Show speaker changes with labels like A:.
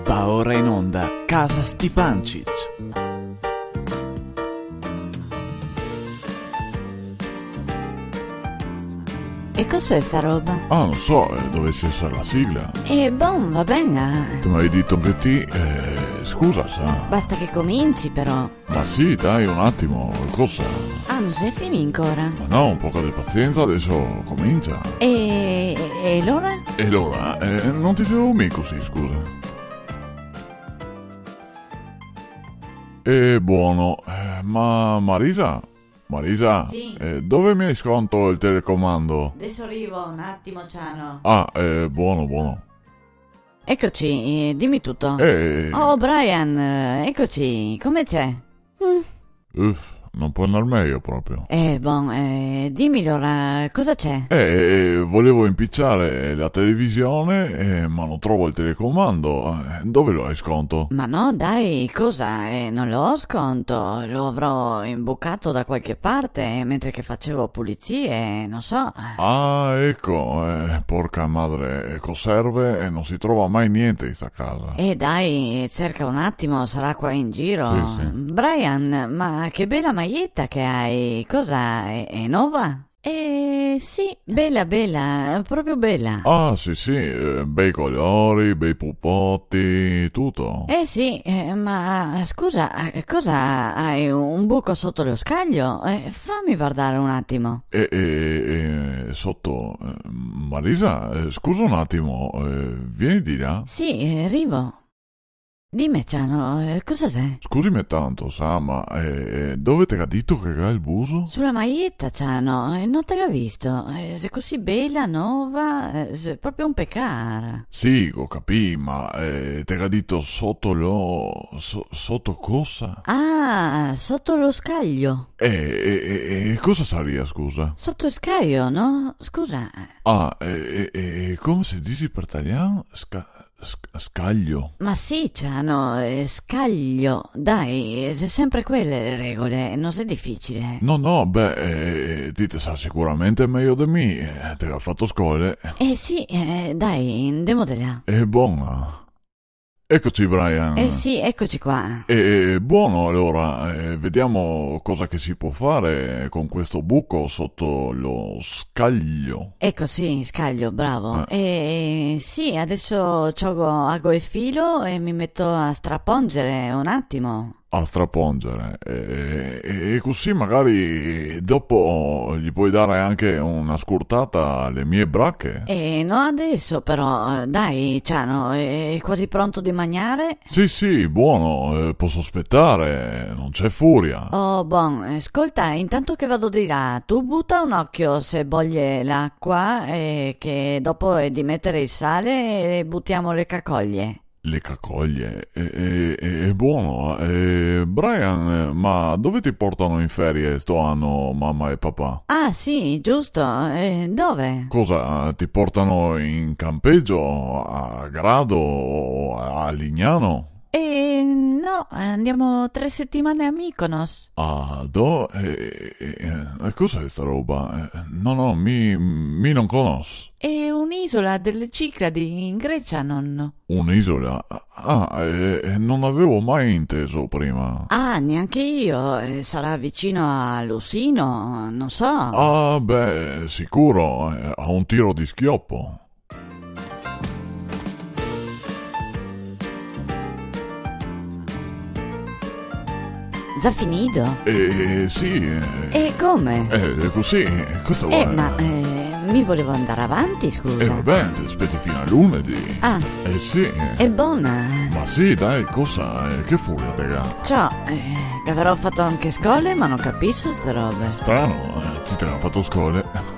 A: Va ora in onda Casa Stipancic.
B: E cos'è sta roba?
C: Ah, non so, dovesse essere la sigla.
B: Bon, va bene.
C: Tu mi hai detto che scusa, sa.
B: Basta che cominci, però.
C: Ma sì, dai, un attimo, cosa?
B: Ah, non sei finito ancora?
C: Ma no, un po' di pazienza, adesso comincia.
B: E allora?
C: E allora, non ti seguo mica così, scusa. Buono, ma Marisa?
B: Sì.
C: Dove mi hai sconto il telecomando?
B: Adesso arrivo, un attimo, Ciano.
C: Ah, buono.
B: Eccoci, dimmi tutto.
C: Oh,
B: Brian, eccoci, come c'è?
C: uff, non può andare meglio proprio.
B: Dimmi allora, cosa c'è?
C: Volevo impicciare la televisione, ma non trovo il telecomando. Dove lo hai sconto?
B: Ma no, dai, cosa? Non lo ho sconto, lo avrò imbucato da qualche parte mentre che facevo pulizie, non so.
C: Ah, ecco, porca madre, conserve e non si trova mai niente in sta casa.
B: Dai, cerca un attimo, sarà qua in giro.
C: Sì.
B: Brian, ma che bella maglietta che hai, cosa? È nuova? Sì, bella, proprio bella.
C: Ah, sì, bei colori, bei pupotti, tutto.
B: Sì, ma scusa, cosa hai un buco sotto lo scaglio? Fammi guardare un attimo.
C: Sotto... Marisa, scusa un attimo, vieni di là?
B: Sì, arrivo. Dimmi, Ciano, cosa sei?
C: Scusami tanto, sa, ma dove te l'ha detto che era il buso?
B: Sulla maglietta, Ciano, non te l'ho visto. Sei così bella, nuova, è proprio un peccato.
C: Sì, ho capito, ma te l'ha detto sotto sotto cosa?
B: Ah, sotto lo scaglio.
C: Cosa sarebbe, scusa?
B: Sotto il scaglio, no? Scusa.
C: Ah, come si dice per italiano? Scaglio.
B: Ma sì, Ciano, scaglio. Dai, sono sempre quelle le regole, non sei difficile.
C: No, ti te sa sicuramente meglio di me, te l'ha fatto scuola.
B: Sì, dai, andiamo di là.
C: È buona. Eccoci, Brian.
B: Sì, eccoci qua.
C: Buono, allora, vediamo cosa che si può fare con questo buco sotto lo scaglio.
B: Ecco, sì, scaglio, bravo. Sì, adesso ago il filo e mi metto a strappongere un attimo.
C: A strappongere. E così magari dopo gli puoi dare anche una scurtata alle mie bracche.
B: No, adesso però, dai, Ciano, è quasi pronto di mangiare?
C: Sì, buono, posso aspettare, non c'è furia.
B: Oh, ascolta, intanto che vado di là, tu butta un occhio se bolle l'acqua, che dopo è di mettere il sale e buttiamo le cacoglie.
C: Le cacoglie, è buono. Brian, ma dove ti portano in ferie sto anno mamma e papà?
B: Ah, sì, giusto, dove?
C: Cosa, ti portano in campeggio, a Grado o a Lignano?
B: No, andiamo 3 settimane a Mykonos.
C: Ah, cos'è sta roba? No, mi non conosco.
B: È un'isola delle Cicladi in Grecia, nonno.
C: Un'isola? Non avevo mai inteso prima.
B: Ah, neanche io. Sarà vicino a Lusino, non so.
C: Ah, sicuro, a un tiro di schioppo.
B: Già finito?
C: Sì.
B: E come?
C: Così, questo è...
B: Ma mi volevo andare avanti, scusa.
C: Vabbè, ti aspetti fino a lunedì.
B: Ah.
C: Sì.
B: È buona.
C: Ma sì, dai, cosa? Che furia, tega?
B: Ciao, avrò fatto anche scuole, ma non capisco ste robe.
C: Strano, ti te l'ha fatto scuola.